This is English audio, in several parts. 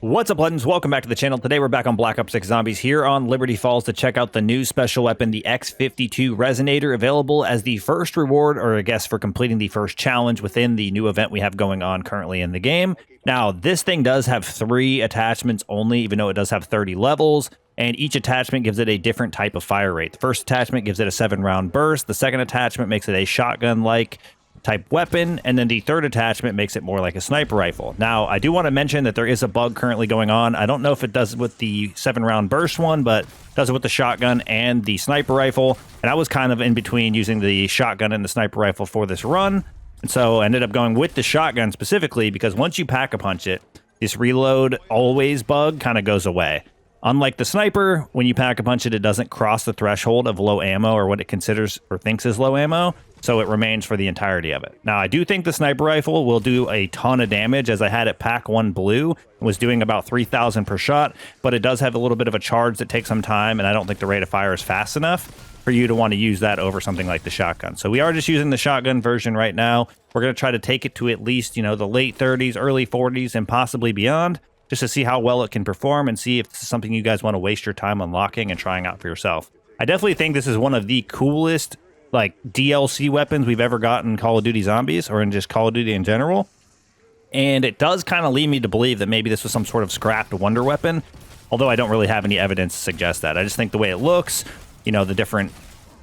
What's up, Legends? Welcome back to the channel. Today we're back on Black Ops 6 Zombies here on Liberty Falls to check out the new special weapon, the X52 Resonator, available as the first reward, or I guess for completing the first challenge within the new event we have going on currently in the game. Now, this thing does have 3 attachments only, even though it does have 30 levels, and each attachment gives it a different type of fire rate. The first attachment gives it a 7-round burst, the second attachment makes it a shotgun-like type weapon, and then the third attachment makes it more like a sniper rifle. Now, I do want to mention that there is a bug currently going on. I don't know if it does it with the 7-round burst one, but it does it with the shotgun and the sniper rifle, and I was kind of in between using the shotgun and the sniper rifle for this run, and so I ended up going with the shotgun specifically because once you pack-a-punch it, this reload always bug kind of goes away. Unlike the sniper, when you pack-a-punch it, it doesn't cross the threshold of low ammo or what it considers or thinks is low ammo, so it remains for the entirety of it. Now, I do think the sniper rifle will do a ton of damage, as I had it pack 1 blue, and was doing about 3,000 per shot, but it does have a little bit of a charge that takes some time, and I don't think the rate of fire is fast enough for you to want to use that over something like the shotgun. So we are just using the shotgun version right now. We're going to try to take it to at least, the late 30s, early 40s, and possibly beyond, just to see how well it can perform and see if this is something you guys want to waste your time unlocking and trying out for yourself. I definitely think this is one of the coolest DLC weapons we've ever gotten in Call of Duty Zombies, or in just Call of Duty in general. And it does kind of lead me to believe that maybe this was some sort of scrapped wonder weapon, although I don't really have any evidence to suggest that. I just think the way it looks, the different,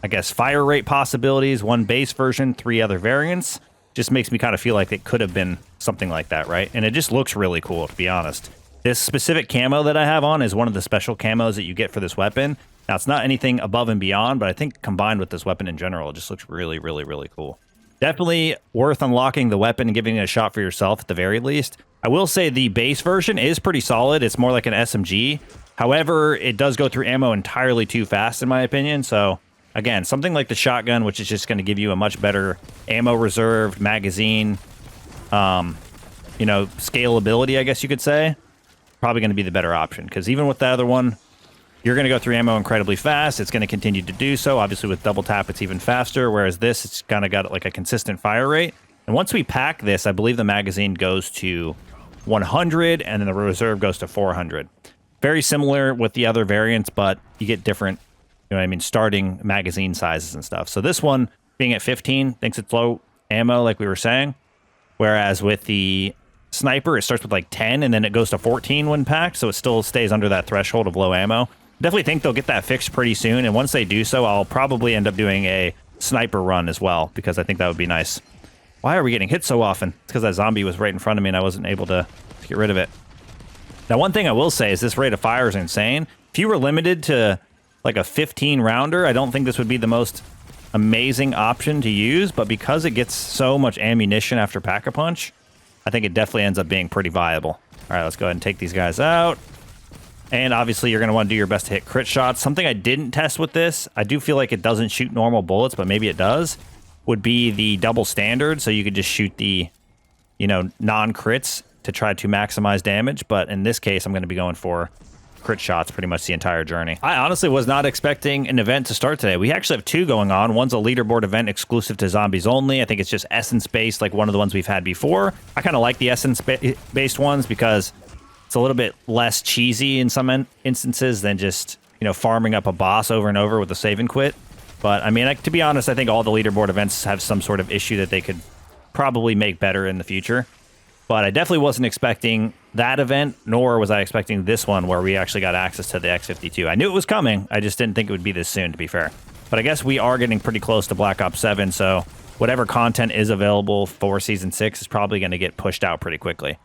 I guess, fire rate possibilities, 1 base version, 3 other variants, just makes me kind of feel like it could have been something like that, right? And it just looks really cool, to be honest. This specific camo that I have on is one of the special camos that you get for this weapon. Now, it's not anything above and beyond, but I think combined with this weapon in general, it just looks really, really, really cool. Definitely worth unlocking the weapon and giving it a shot for yourself at the very least. I will say the base version is pretty solid. It's more like an SMG. However, it does go through ammo entirely too fast, in my opinion. So, again, something like the shotgun, which is just going to give you a much better ammo reserved magazine, scalability, I guess you could say, probably going to be the better option. Because even with the other one, you're going to go through ammo incredibly fast. It's going to continue to do so. Obviously, with double tap, it's even faster, whereas this, it's kind of got like a consistent fire rate. And once we pack this, I believe the magazine goes to 100, and then the reserve goes to 400. Very similar with the other variants, but you get different, starting magazine sizes and stuff. So this one, being at 15, thinks it's low ammo, like we were saying, whereas with the sniper, it starts with like 10, and then it goes to 14 when packed, so it still stays under that threshold of low ammo. Definitely think they'll get that fixed pretty soon, and once they do so, I'll probably end up doing a sniper run as well, because I think that would be nice. Why are we getting hit so often? It's because that zombie was right in front of me and I wasn't able to get rid of it. Now, one thing I will say is this rate of fire is insane. If you were limited to like a 15-rounder, I don't think this would be the most amazing option to use, but because it gets so much ammunition after Pack-a-Punch, I think it definitely ends up being pretty viable. All right, let's go ahead and take these guys out. And obviously, you're going to want to do your best to hit crit shots. Something I didn't test with this, I do feel like it doesn't shoot normal bullets, but maybe it does, would be the double standard. So you could just shoot the, non-crits to try to maximize damage. But in this case, I'm going to be going for crit shots pretty much the entire journey. I honestly was not expecting an event to start today. We actually have 2 going on. One's a leaderboard event exclusive to zombies only. I think it's just essence-based, like one of the ones we've had before. I kind of like the essence-based ones because it's a little bit less cheesy in some instances than just, farming up a boss over and over with a save and quit. But, to be honest, I think all the leaderboard events have some sort of issue that they could probably make better in the future. But I definitely wasn't expecting that event, nor was I expecting this one where we actually got access to the X52. I knew it was coming. I just didn't think it would be this soon, to be fair. But I guess we are getting pretty close to Black Ops 7, so whatever content is available for Season 6 is probably going to get pushed out pretty quickly.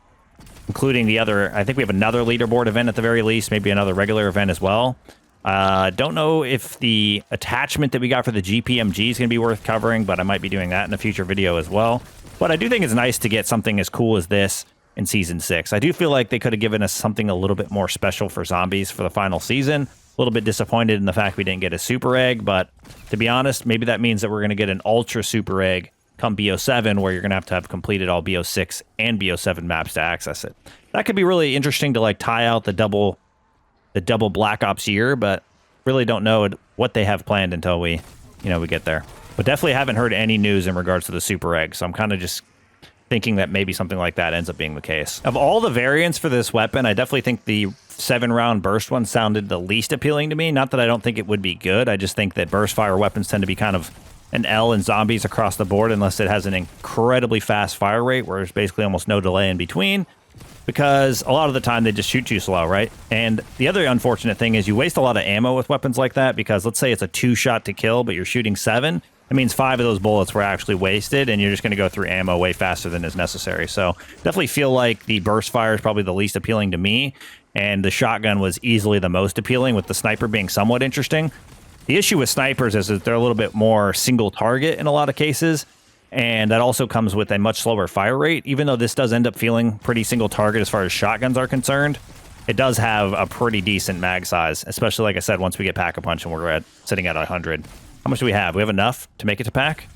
Including the other, I think we have another leaderboard event at the very least, maybe another regular event as well. Don't know if the attachment that we got for the GPMG is going to be worth covering, but I might be doing that in a future video as well. But I do think it's nice to get something as cool as this in Season 6. I do feel like they could have given us something a little bit more special for zombies for the final season. A little bit disappointed in the fact we didn't get a super egg, but to be honest, maybe that means that we're going to get an ultra super egg come BO7, where you're going to have completed all BO6 and BO7 maps to access it. That could be really interesting to tie out the double Black Ops year, but really don't know what they have planned until we get there. But definitely haven't heard any news in regards to the super egg, so I'm kind of just thinking that maybe something like that ends up being the case. Of all the variants for this weapon, I definitely think the 7-round burst one sounded the least appealing to me. Not that I don't think it would be good. I just think that burst fire weapons tend to be kind of an L in zombies across the board unless it has an incredibly fast fire rate where there's basically almost no delay in between, because a lot of the time they just shoot too slow, right? And the other unfortunate thing is you waste a lot of ammo with weapons like that, because let's say it's a 2-shot to kill, but you're shooting 7. It means 5 of those bullets were actually wasted, and you're just going to go through ammo way faster than is necessary. So definitely feel like the burst fire is probably the least appealing to me, and the shotgun was easily the most appealing, with the sniper being somewhat interesting. The issue with snipers is that they're a little bit more single target in a lot of cases, and that also comes with a much slower fire rate. Even though this does end up feeling pretty single target as far as shotguns are concerned, it does have a pretty decent mag size, especially, like I said, once we get Pack-a-Punch and we're sitting at 100. How much do we have? We have enough to make it to pack?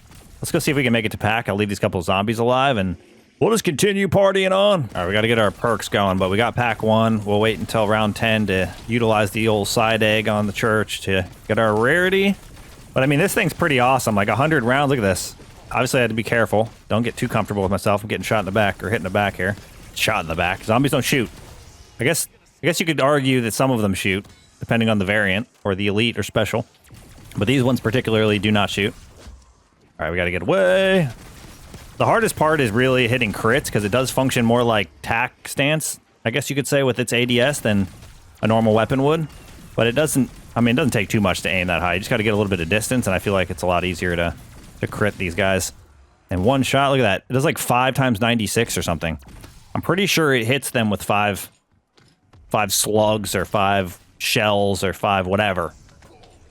Let's go see if we can make it to pack. I'll leave these couple of zombies alive, and we'll just continue partying on. All right, we got to get our perks going, but we got pack 1. We'll wait until round 10 to utilize the old side egg on the church to get our rarity. But, I mean, this thing's pretty awesome. Like, 100 rounds. Look at this. Obviously, I had to be careful. Don't get too comfortable with myself. I'm getting shot in the back, or hit in the back here. Shot in the back. Zombies don't shoot. I guess you could argue that some of them shoot, depending on the variant, or the elite or special. But these ones particularly do not shoot. All right, we got to get away. The hardest part is really hitting crits, because it does function more like tack stance, I guess you could say, with its ADS than a normal weapon would. But it doesn't, I mean, it doesn't take too much to aim that high. You just got to get a little bit of distance, and I feel like it's a lot easier to crit these guys. And one shot, look at that. It does like 5 times 96 or something. I'm pretty sure it hits them with 5 slugs or 5 shells or 5 whatever.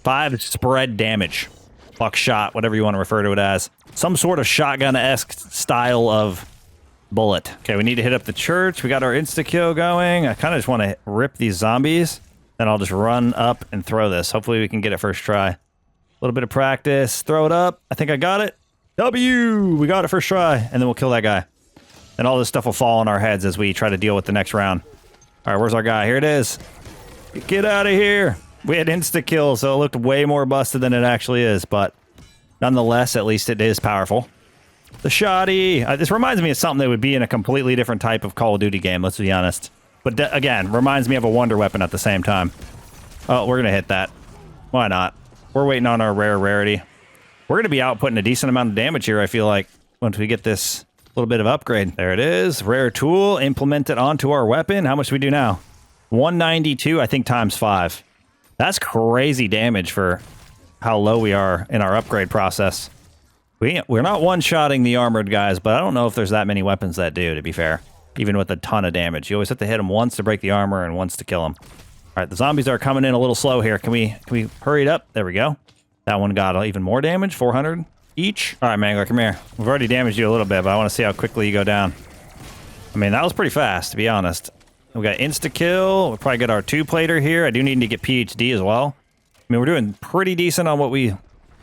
5 spread damage. Buckshot, whatever you want to refer to it as. Some sort of shotgun-esque style of bullet. Okay, we need to hit up the church. We got our insta-kill going. I kind of just want to rip these zombies. Then I'll just run up and throw this. Hopefully we can get it first try. A little bit of practice. Throw it up. I think I got it. W! We got it first try. And then we'll kill that guy. And all this stuff will fall on our heads as we try to deal with the next round. All right, where's our guy? Here it is. Get out of here. We had insta-kill, so it looked way more busted than it actually is, but nonetheless, at least it is powerful. The shotty. This reminds me of something that would be in a completely different type of Call of Duty game, let's be honest. But again, reminds me of a wonder weapon at the same time. Oh, we're going to hit that. Why not? We're waiting on our rarity. We're going to be outputting a decent amount of damage here, I feel like, once we get this little bit of upgrade. There it is. Rare tool. Implement it onto our weapon. How much do we do now? 192, I think, times 5. That's crazy damage for how low we are in our upgrade process. We're not one-shotting the armored guys, but I don't know if there's that many weapons that do, to be fair. Even with a ton of damage. You always have to hit them once to break the armor and once to kill them. All right, the zombies are coming in a little slow here. Can we hurry it up? There we go. That one got even more damage, 400 each. All right, Mangler, come here. We've already damaged you a little bit, but I want to see how quickly you go down. I mean, that was pretty fast, to be honest. We got insta-kill. We'll probably get our 2-plater here. I do need to get PhD as well. I mean, we're doing pretty decent on what we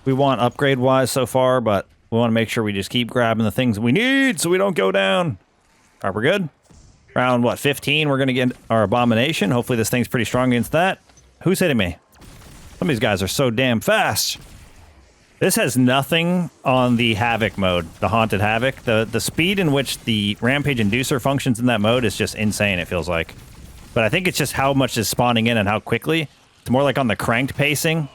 want upgrade-wise so far, but we want to make sure we just keep grabbing the things we need so we don't go down. All right, we're good. Round, what, 15? We're going to get our Abomination. Hopefully this thing's pretty strong against that. Who's hitting me? Some of these guys are so damn fast. This has nothing on the Havoc mode, the Haunted Havoc. The speed in which the Rampage Inducer functions in that mode is just insane, it feels like. But I think it's just how much is spawning in and how quickly. It's more like on the cranked pacing,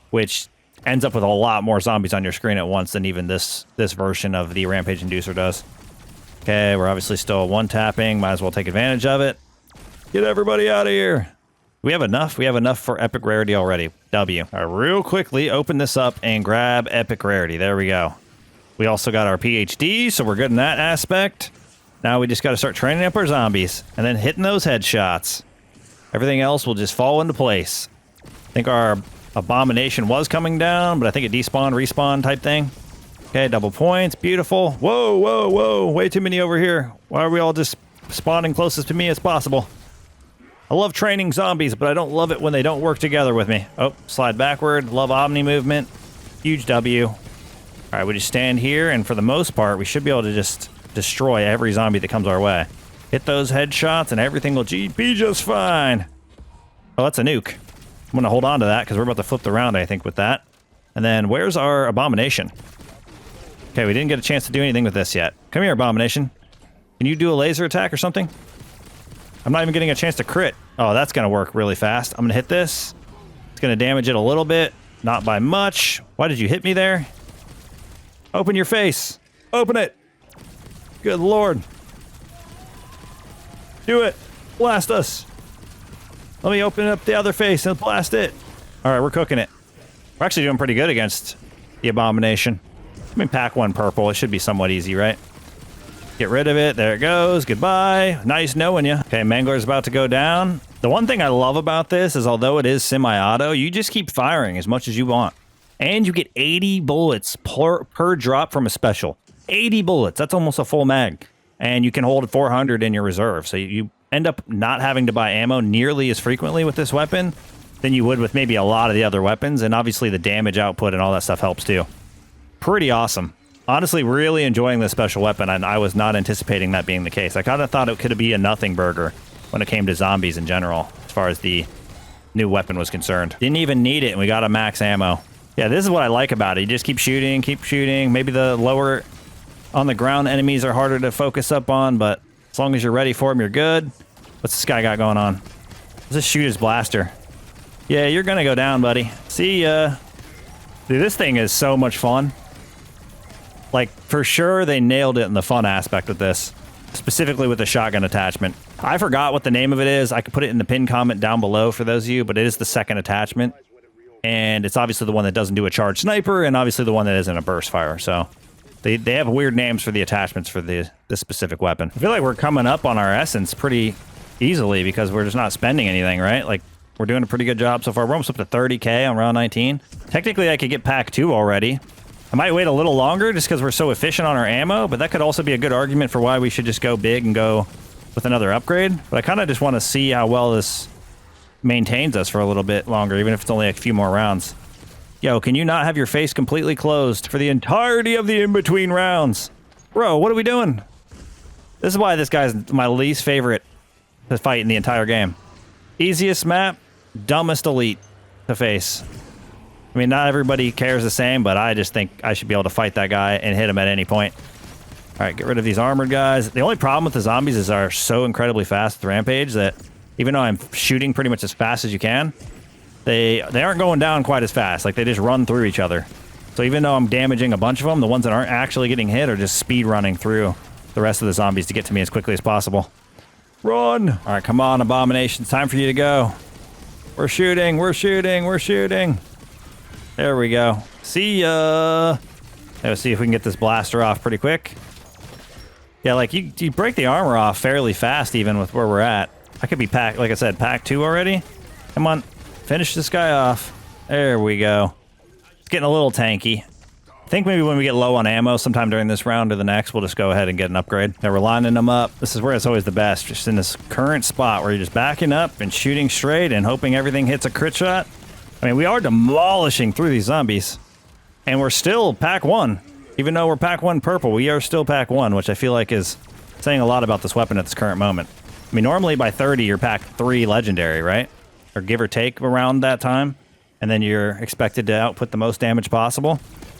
which ends up with a lot more zombies on your screen at once than even this version of the Rampage Inducer does. Okay, we're obviously still one-tapping. Might as well take advantage of it. Get everybody out of here. We have enough. We have enough for epic rarity already. W. All right, real quickly, open this up and grab epic rarity. There we go. We also got our PhD, so we're good in that aspect. Now we just got to start training up our zombies and then hitting those headshots. Everything else will just fall into place. I think our Abomination was coming down, but I think it despawned, respawn type thing. Okay, double points. Beautiful. Whoa, whoa, whoa. Way too many over here. Why are we all just spawning closest to me as possible? I love training zombies, but I don't love it when they don't work together with me. Oh, slide backward. Love Omni movement. Huge W. All right, we just stand here, and for the most part, we should be able to just destroy every zombie that comes our way. Hit those headshots, and everything will be just fine. Oh, that's a nuke. I'm going to hold on to that, because we're about to flip the round, I think, with that. And then, where's our Abomination? Okay, we didn't get a chance to do anything with this yet. Come here, Abomination. Can you do a laser attack or something? I'm not even getting a chance to crit. Oh, that's going to work really fast. I'm going to hit this. It's going to damage it a little bit. Not by much. Why did you hit me there? Open your face. Open it. Good Lord. Do it. Blast us. Let me open up the other face and blast it. All right, we're cooking it. We're actually doing pretty good against the Abomination. Let me pack one purple. It should be somewhat easy, right? Get rid of it. There it goes. Goodbye. Nice knowing you. Okay, Mangler's about to go down. The one thing I love about this is although it is semi-auto, you just keep firing as much as you want. And you get 80 bullets per drop from a special. 80 bullets. That's almost a full mag. And you can hold 400 in your reserve. So you end up not having to buy ammo nearly as frequently with this weapon than you would with maybe a lot of the other weapons. And obviously the damage output and all that stuff helps too. Pretty awesome. Honestly, really enjoying this special weapon, and I was not anticipating that being the case. I kind of thought it could be a nothing burger when it came to zombies in general, as far as the new weapon was concerned. Didn't even need it, and we got a max ammo. Yeah, this is what I like about it. You just keep shooting, keep shooting. Maybe the lower on the ground enemies are harder to focus up on, but as long as you're ready for them, you're good. What's this guy got going on? Let's just shoot his blaster. Yeah, you're gonna go down, buddy. See ya. Dude, this thing is so much fun. Like, for sure, they nailed it in the fun aspect with this, specifically with the shotgun attachment. I forgot what the name of it is. I could put it in the pinned comment down below for those of you, but it is the second attachment. And it's obviously the one that doesn't do a charged sniper, and obviously the one that isn't a burst fire. So they have weird names for the attachments for this specific weapon. I feel like we're coming up on our essence pretty easily because we're just not spending anything, right? Like, we're doing a pretty good job so far. We're almost up to 30k on round 19. Technically, I could get pack 2 already. I might wait a little longer just because we're so efficient on our ammo, but that could also be a good argument for why we should just go big and go with another upgrade. But I kind of just want to see how well this maintains us for a little bit longer, even if it's only a few more rounds. Yo, can you not have your face completely closed for the entirety of the in-between rounds? Bro, what are we doing? This is why this guy's my least favorite to fight in the entire game. Easiest map, dumbest elite to face. I mean, not everybody cares the same, but I just think I should be able to fight that guy and hit him at any point. All right, get rid of these armored guys. The only problem with the zombies is they're so incredibly fast with Rampage that even though I'm shooting pretty much as fast as you can, they aren't going down quite as fast. Like, they just run through each other. So even though I'm damaging a bunch of them, the ones that aren't actually getting hit are just speed running through the rest of the zombies to get to me as quickly as possible. Run! All right, come on, Abomination. It's time for you to go. We're shooting, we're shooting, we're shooting. There we go. See ya. Let's see if we can get this blaster off pretty quick. Yeah, like you break the armor off fairly fast even with where we're at. I could be pack, like I said, pack 2 already. Come on, finish this guy off. There we go. It's getting a little tanky. I think maybe when we get low on ammo sometime during this round or the next, we'll just go ahead and get an upgrade. Now we're lining them up. This is where it's always the best, just in this current spot where you're just backing up and shooting straight and hoping everything hits a crit shot. I mean, we are demolishing through these zombies, and we're still pack 1. Even though we're pack 1 purple, we are still pack 1, which I feel like is saying a lot about this weapon at this current moment. I mean, normally by 30, you're pack 3 legendary, right? Or give or take around that time, and then you're expected to output the most damage possible.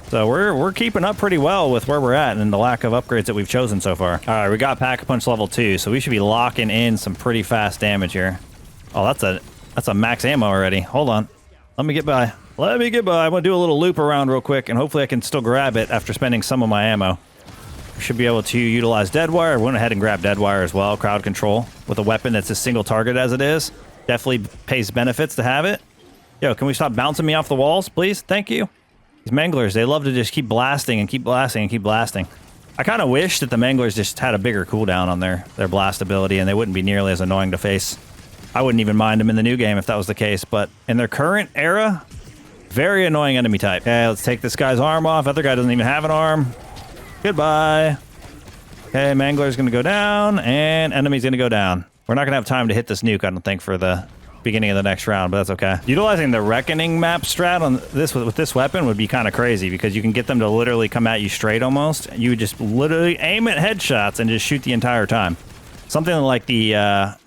So we're keeping up pretty well with where we're at and the lack of upgrades that we've chosen so far. All right, we got Pack-a-Punch level 2, so we should be locking in some pretty fast damage here. Oh, that's a max ammo already. Hold on. Let me get by. Let me get by. I'm going to do a little loop around real quick, and hopefully I can still grab it after spending some of my ammo. We should be able to utilize Deadwire. We went ahead and grabbed Deadwire as well. Crowd control with a weapon that's a single target as it is. Definitely pays benefits to have it. Yo, can we stop bouncing me off the walls, please? Thank you. These Manglers, they love to just keep blasting and keep blasting and keep blasting. I kind of wish that the Manglers just had a bigger cooldown on their blast ability, and they wouldn't be nearly as annoying to face. I wouldn't even mind them in the new game if that was the case, but in their current era, very annoying enemy type. Okay, let's take this guy's arm off. Other guy doesn't even have an arm. Goodbye. Okay, Mangler's going to go down, and enemy's going to go down. We're not going to have time to hit this nuke, I don't think, for the beginning of the next round, but that's okay. Utilizing the Reckoning map strat on this with this weapon would be kind of crazy because you can get them to literally come at you straight almost. You would just literally aim at headshots and just shoot the entire time. Something like the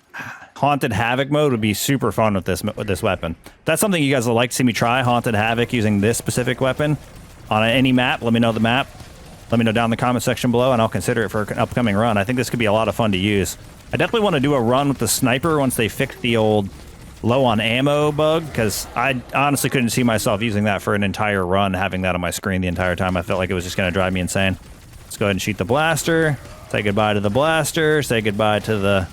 Haunted Havoc mode would be super fun with this weapon. If that's something you guys would like to see me try, Haunted Havoc using this specific weapon on any map. Let me know the map. Let me know down in the comment section below, and I'll consider it for an upcoming run. I think this could be a lot of fun to use. I definitely want to do a run with the sniper once they fix the old low on ammo bug, because I honestly couldn't see myself using that for an entire run, having that on my screen the entire time. I felt like it was just going to drive me insane. Let's go ahead and shoot the blaster. Say goodbye to the blaster. Say goodbye to the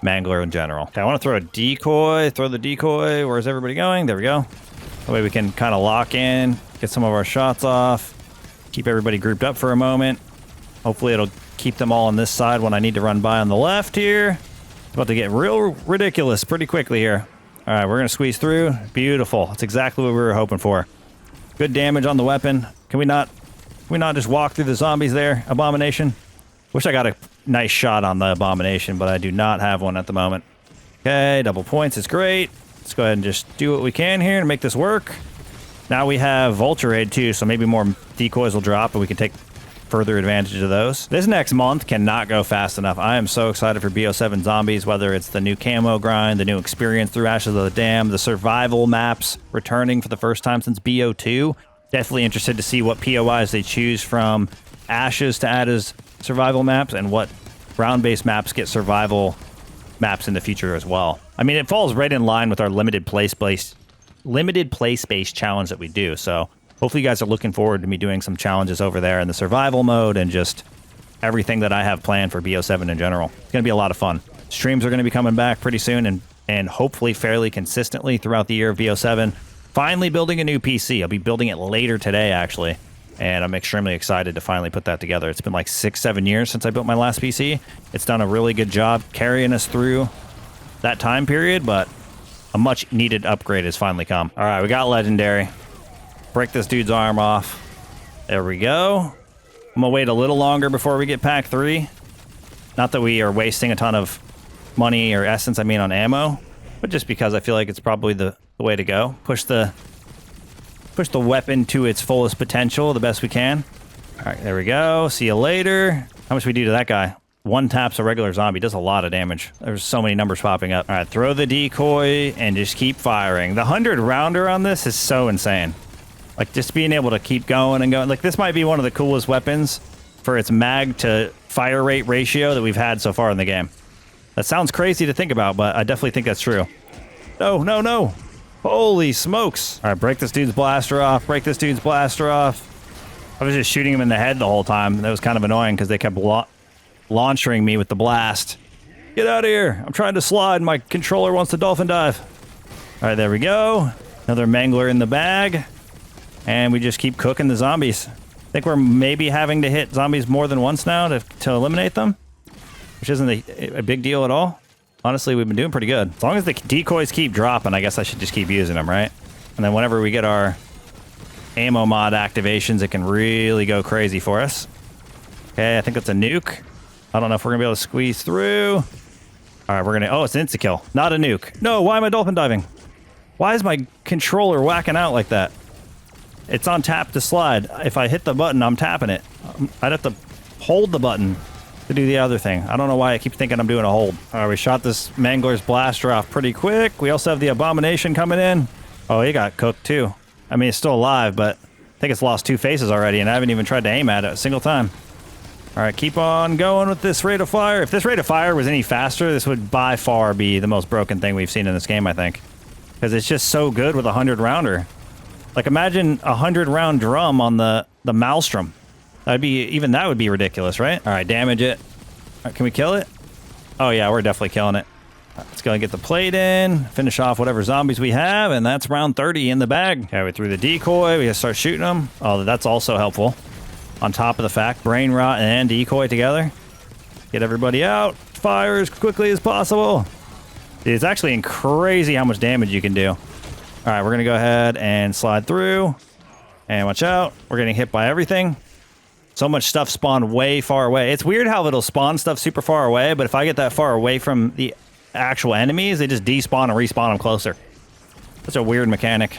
mangler in general. Okay, I want to throw a decoy. Throw the decoy. Where's everybody going? There we go. That way we can kind of lock in, get some of our shots off, keep everybody grouped up for a moment. Hopefully it'll keep them all on this side when I need to run by on the left here. It's about to get real ridiculous pretty quickly here. All right, we're going to squeeze through. Beautiful. That's exactly what we were hoping for. Good damage on the weapon. Can we not just walk through the zombies there, Abomination? Wish I got a nice shot on the Abomination, but I do not have one at the moment. Okay, double points is great. Let's go ahead and just do what we can here to make this work. Now we have Vulture Aid too, so maybe more decoys will drop and we can take further advantage of those. This next month cannot go fast enough. I am so excited for BO7 Zombies, whether it's the new camo grind, the new experience through Ashes of the Dam, the survival maps returning for the first time since BO2. Definitely interested to see what POIs they choose from Ashes to add as survival maps, and what round-based maps get survival maps in the future as well. I mean, it falls right in line with our limited play space challenge that we do. So hopefully you guys are looking forward to me doing some challenges over there in the survival mode and just everything that I have planned for BO7 in general. It's going to be a lot of fun. Streams are going to be coming back pretty soon and hopefully fairly consistently throughout the year of BO7. Finally building a new PC. I'll be building it later today, actually. And I'm extremely excited to finally put that together. It's been like 6-7 years since I built my last PC. It's done a really good job carrying us through that time period, but a much needed upgrade has finally come. All right, we got Legendary. Break this dude's arm off. There we go. I'm gonna wait a little longer before we get pack 3. Not that we are wasting a ton of money or essence, I mean on ammo, but just because I feel like it's probably the way to go. Push the weapon to its fullest potential the best we can. All right, there we go. See you later. How much we do to that guy? One taps a regular zombie. Does a lot of damage. There's so many numbers popping up. All right, throw the decoy and just keep firing. The 100 rounder on this is so insane. Like, just being able to keep going and going. Like, this might be one of the coolest weapons for its mag to fire rate ratio that we've had so far in the game. That sounds crazy to think about, but I definitely think that's true. No, no, no. Holy smokes. All right, break this dude's blaster off. Break this dude's blaster off. I was just shooting him in the head the whole time. That was kind of annoying because they kept launching me with the blast. Get out of here. I'm trying to slide. My controller wants to dolphin dive. All right, there we go. Another mangler in the bag. And we just keep cooking the zombies. I think we're maybe having to hit zombies more than once now to eliminate them, which isn't a big deal at all. Honestly, we've been doing pretty good. As long as the decoys keep dropping, I guess I should just keep using them, right? And then whenever we get our ammo mod activations, it can really go crazy for us. Okay, I think that's a nuke. I don't know if we're going to be able to squeeze through. All right, we're going to... Oh, it's an insta-kill. Not a nuke. No, why am I dolphin diving? Why is my controller whacking out like that? It's on tap to slide. If I hit the button, I'm tapping it. I'd have to hold the button to do the other thing. I don't know why I keep thinking I'm doing a hold. All right, we shot this Mangler's blaster off pretty quick. We also have the Abomination coming in. Oh, he got cooked too. I mean, it's still alive, but I think it's lost 2 faces already, and I haven't even tried to aim at it a single time. All right, keep on going with this rate of fire. If this rate of fire was any faster, this would by far be the most broken thing we've seen in this game, I think. Because it's just so good with a 100 rounder. Like, imagine a 100 round drum on the Maelstrom. That would be ridiculous, right? All right, damage it. All right, can we kill it? Oh yeah, we're definitely killing it. All right, let's go and get the plate in, finish off whatever zombies we have, and that's round 30 in the bag. Okay, we threw the decoy, we gotta start shooting them. Oh, that's also helpful. On top of the fact, brain rot and decoy together. Get everybody out, fire as quickly as possible. Dude, it's actually crazy how much damage you can do. All right, we're gonna go ahead and slide through. And watch out, we're getting hit by everything. So much stuff spawned way far away. It's weird how it'll spawn stuff super far away, but if I get that far away from the actual enemies, they just despawn and respawn them closer. Such a weird mechanic.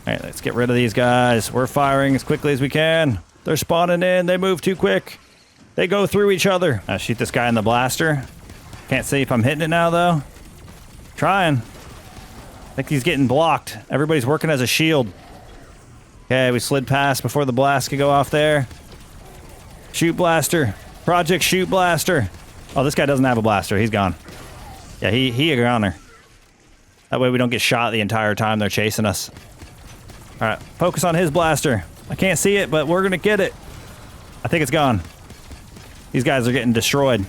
All right, let's get rid of these guys. We're firing as quickly as we can. They're spawning in. They move too quick. They go through each other. I'll shoot this guy in the blaster. Can't see if I'm hitting it now, though. Trying. I think he's getting blocked. Everybody's working as a shield. Okay, we slid past before the blast could go off there. Shoot blaster. Project shoot blaster. Oh, this guy doesn't have a blaster. He's gone. Yeah, he a goner. That way we don't get shot the entire time they're chasing us. All right, focus on his blaster. I can't see it, but we're going to get it. I think it's gone. These guys are getting destroyed.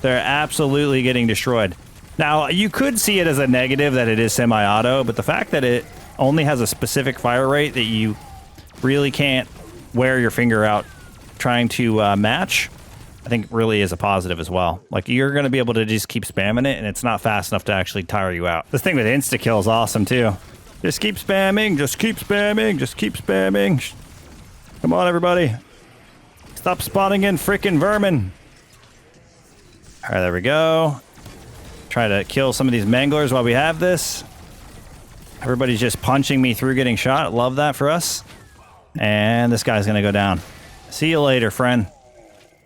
They're absolutely getting destroyed. Now, you could see it as a negative that it is semi-auto, but the fact that it only has a specific fire rate that you really can't wear your finger out trying to match, I think really is a positive as well. Like, you're going to be able to just keep spamming it, and it's not fast enough to actually tire you out. This thing with insta-kill is awesome, too. Just keep spamming, just keep spamming, just keep spamming. Come on, everybody. Stop spawning in frickin' vermin. All right, there we go. Try to kill some of these manglers while we have this. Everybody's just punching me through getting shot. Love that for us. And this guy's going to go down. See you later, friend.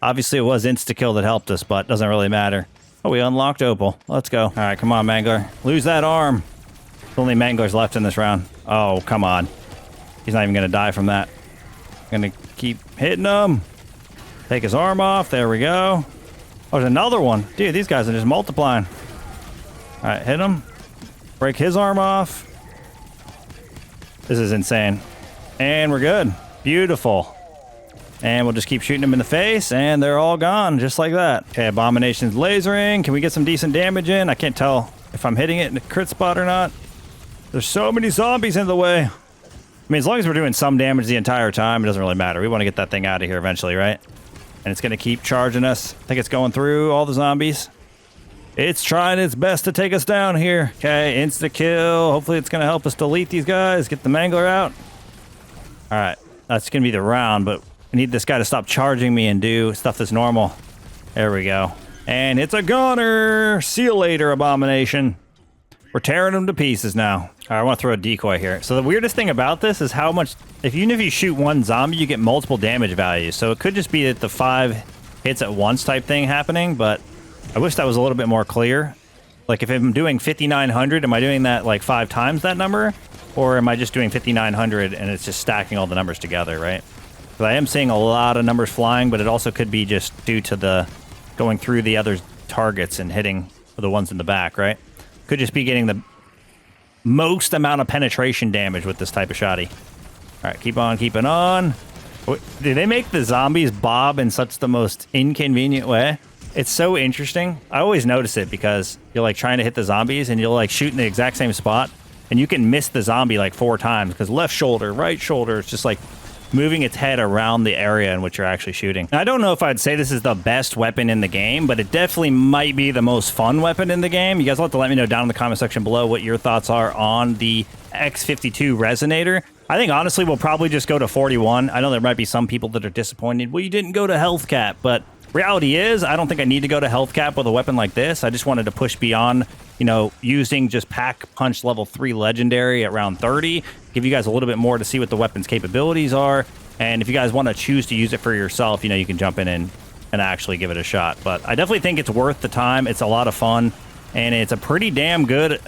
Obviously, it was insta-kill that helped us, but doesn't really matter. Oh, we unlocked Opal. Let's go. All right, come on, Mangler. Lose that arm. There's only Manglers left in this round. Oh, come on. He's not even going to die from that. Going to keep hitting him. Take his arm off. There we go. Oh, there's another one. Dude, these guys are just multiplying. All right, hit him. Break his arm off. This is insane. And we're good. Beautiful. And we'll just keep shooting them in the face, and they're all gone, just like that. Okay, Abomination's lasering. Can we get some decent damage in? I can't tell if I'm hitting it in a crit spot or not. There's so many zombies in the way. I mean, as long as we're doing some damage the entire time, it doesn't really matter. We want to get that thing out of here eventually, right? And it's going to keep charging us. I think it's going through all the zombies. It's trying its best to take us down here. Okay, insta-kill. Hopefully it's going to help us delete these guys, get the Mangler out. All right, that's going to be the round, but I need this guy to stop charging me and do stuff that's normal. There we go. And it's a goner. See you later, Abomination. We're tearing them to pieces now. All right, I want to throw a decoy here. So the weirdest thing about this is how much, even if you shoot one zombie, you get multiple damage values. So it could just be that the 5 hits at once type thing happening, but I wish that was a little bit more clear. Like, if I'm doing 5,900, am I doing that like 5 times that number? Or am I just doing 5,900 and it's just stacking all the numbers together, right? Because I am seeing a lot of numbers flying, but it also could be just due to the going through the other targets and hitting the ones in the back, right? Could just be getting the most amount of penetration damage with this type of shotty. All right, keep on keeping on. Do they make the zombies bob in such the most inconvenient way? It's so interesting. I always notice it because you're like trying to hit the zombies and you'll like shoot in the exact same spot and you can miss the zombie like 4 times because left shoulder, right shoulder, it's just like moving its head around the area in which you're actually shooting. Now, I don't know if I'd say this is the best weapon in the game, but it definitely might be the most fun weapon in the game. You guys will have to let me know down in the comment section below what your thoughts are on the X52 Resonator. I think, honestly, we'll probably just go to 41. I know there might be some people that are disappointed. Well, you didn't go to health cap, but reality is, I don't think I need to go to health cap with a weapon like this. I just wanted to push beyond, you know, using just pack punch level 3 legendary at round 30. Give you guys a little bit more to see what the weapon's capabilities are. And if you guys want to choose to use it for yourself, you know, you can jump in and actually give it a shot. But I definitely think it's worth the time. It's a lot of fun. And it's a pretty damn good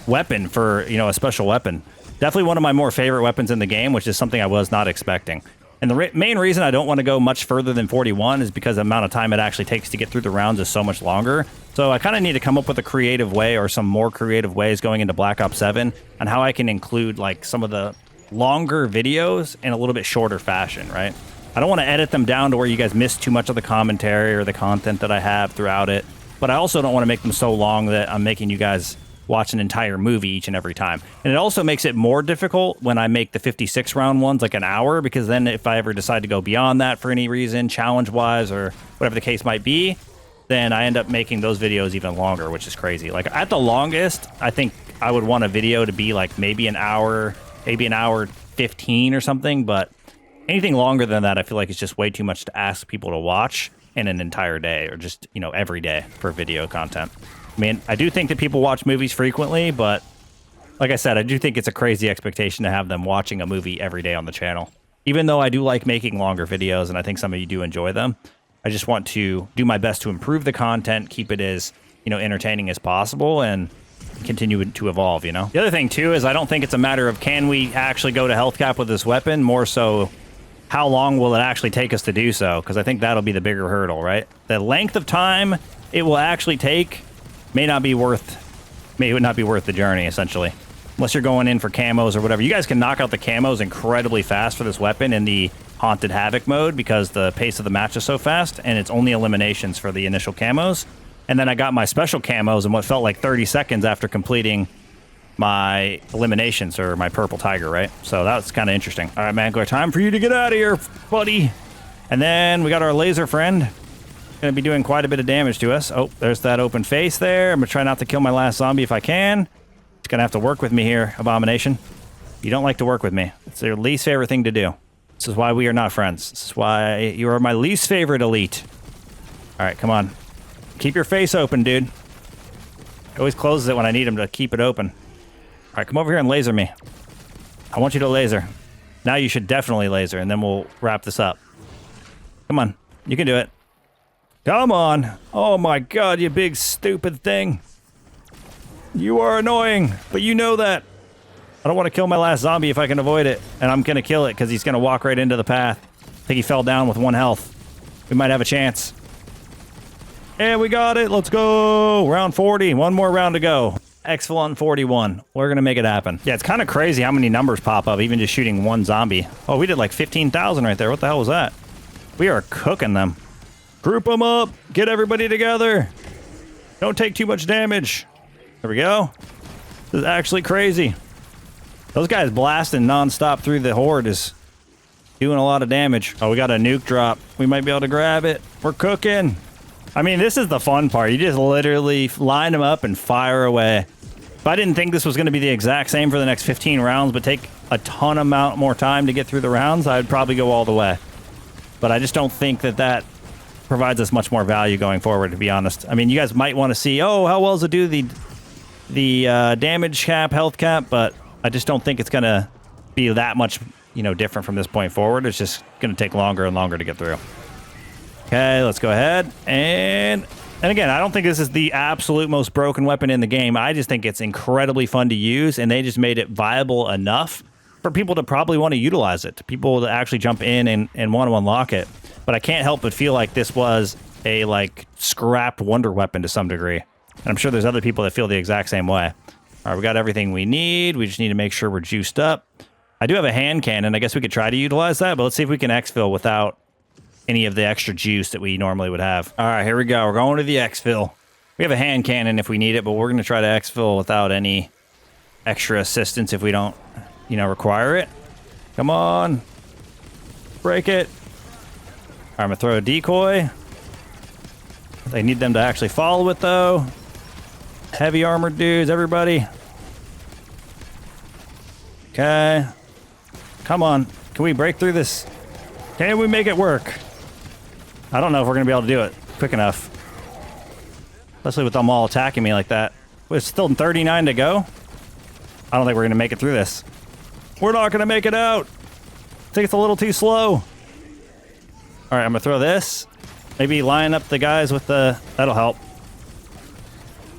weapon for, you know, a special weapon. Definitely one of my more favorite weapons in the game, which is something I was not expecting. And the main reason I don't want to go much further than 41 is because the amount of time it actually takes to get through the rounds is so much longer. So I kind of need to come up with a creative way or some more creative ways going into Black Ops 7 on how I can include like some of the longer videos in a little bit shorter fashion, right? I don't want to edit them down to where you guys miss too much of the commentary or the content that I have throughout it. But I also don't want to make them so long that I'm making you guys watch an entire movie each and every time. And it also makes it more difficult when I make the 56 round ones like an hour, because then if I ever decide to go beyond that for any reason, challenge wise or whatever the case might be, then I end up making those videos even longer, which is crazy. Like at the longest, I think I would want a video to be like maybe an hour 15 or something, but anything longer than that, I feel like it's just way too much to ask people to watch in an entire day or just, you know, every day for video content. I mean, I do think that people watch movies frequently, but like I said, I do think it's a crazy expectation to have them watching a movie every day on the channel. Even though I do like making longer videos, and I think some of you do enjoy them, I just want to do my best to improve the content, keep it as, you know, entertaining as possible, and continue to evolve, you know? The other thing, too, is I don't think it's a matter of can we actually go to health cap with this weapon, more so how long will it actually take us to do so? Because I think that'll be the bigger hurdle, right? The length of time it will actually take may not be worth the journey, essentially. Unless you're going in for camos or whatever. You guys can knock out the camos incredibly fast for this weapon in the Haunted Havoc mode because the pace of the match is so fast, and it's only eliminations for the initial camos. And then I got my special camos in what felt like 30 seconds after completing my eliminations, or my purple tiger, right? So that was kind of interesting. All right, Mangler, time for you to get out of here, buddy. And then we got our laser friend. Going to be doing quite a bit of damage to us. Oh, there's that open face there. I'm going to try not to kill my last zombie if I can. It's going to have to work with me here, Abomination. You don't like to work with me. It's your least favorite thing to do. This is why we are not friends. This is why you are my least favorite elite. All right, come on. Keep your face open, dude. He always closes it when I need him to keep it open. All right, come over here and laser me. I want you to laser. Now you should definitely laser, and then we'll wrap this up. Come on. You can do it. Come on. Oh my god, you big stupid thing. You are annoying, but you know that. I don't want to kill my last zombie if I can avoid it, and I'm going to kill it because he's going to walk right into the path. I think he fell down with 1 health. We might have a chance. And we got it. Let's go. Round 40. One more round to go. Exfil on 41. We're going to make it happen. Yeah, it's kind of crazy how many numbers pop up, even just shooting one zombie. Oh, we did like 15,000 right there. What the hell was that? We are cooking them. Group them up. Get everybody together. Don't take too much damage. There we go. This is actually crazy. Those guys blasting nonstop through the horde is doing a lot of damage. Oh, we got a nuke drop. We might be able to grab it. We're cooking. I mean, this is the fun part. You just literally line them up and fire away. If I didn't think this was going to be the exact same for the next 15 rounds, but take a ton amount more time to get through the rounds, I'd probably go all the way. But I just don't think that that provides us much more value going forward, to be honest. I mean, you guys might want to see, oh, how well does it do the damage cap, health cap, but I just don't think it's going to be that much, you know, different from this point forward. It's just going to take longer and longer to get through. Okay, let's go ahead. And again, I don't think this is the absolute most broken weapon in the game. I just think it's incredibly fun to use, and they just made it viable enough for people to probably want to utilize it, people to actually jump in and want to unlock it. But I can't help but feel like this was a, like, scrapped wonder weapon to some degree. And I'm sure there's other people that feel the exact same way. All right, we got everything we need. We just need to make sure we're juiced up. I do have a hand cannon. I guess we could try to utilize that, but let's see if we can exfil without any of the extra juice that we normally would have. All right, here we go. We're going to the exfil. We have a hand cannon if we need it, but we're going to try to exfil without any extra assistance if we don't, you know, require it. Come on. Break it. All right, I'm going to throw a decoy. They need them to actually follow it, though. Heavy armored dudes, everybody. Okay. Come on. Can we break through this? Can we make it work? I don't know if we're going to be able to do it quick enough. Especially with them all attacking me like that. It's still 39 to go. I don't think we're going to make it through this. We're not going to make it out. I think it's a little too slow. All right, I'm going to throw this. Maybe line up the guys with the... That'll help.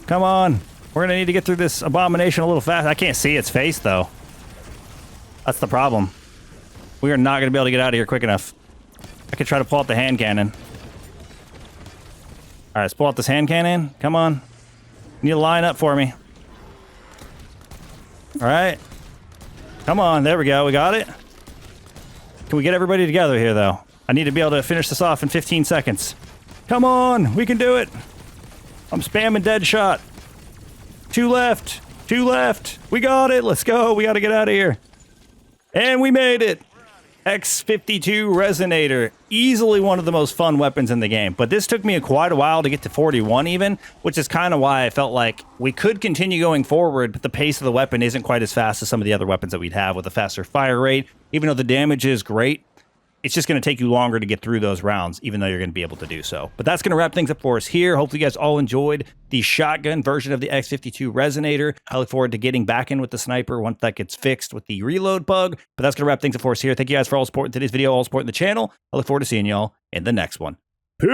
Come on. We're going to need to get through this abomination a little fast. I can't see its face, though. That's the problem. We are not going to be able to get out of here quick enough. I could try to pull out the hand cannon. All right, let's pull out this hand cannon. Come on. You need to line up for me. All right. Come on. There we go. We got it. Can we get everybody together here, though? I need to be able to finish this off in 15 seconds. Come on. We can do it. I'm spamming dead shot. 2 left. 2 left. We got it. Let's go. We got to get out of here. And we made it. X52 Resonator. Easily one of the most fun weapons in the game. But this took me quite a while to get to 41 even, which is kind of why I felt like we could continue going forward, but the pace of the weapon isn't quite as fast as some of the other weapons that we'd have with a faster fire rate. Even though the damage is great, it's just going to take you longer to get through those rounds, even though you're going to be able to do so. But that's going to wrap things up for us here. Hopefully you guys all enjoyed the shotgun version of the X52 Resonator. I look forward to getting back in with the sniper once that gets fixed with the reload bug. But that's going to wrap things up for us here. Thank you guys for all supporting today's video, all supporting the channel. I look forward to seeing y'all in the next one. Peace!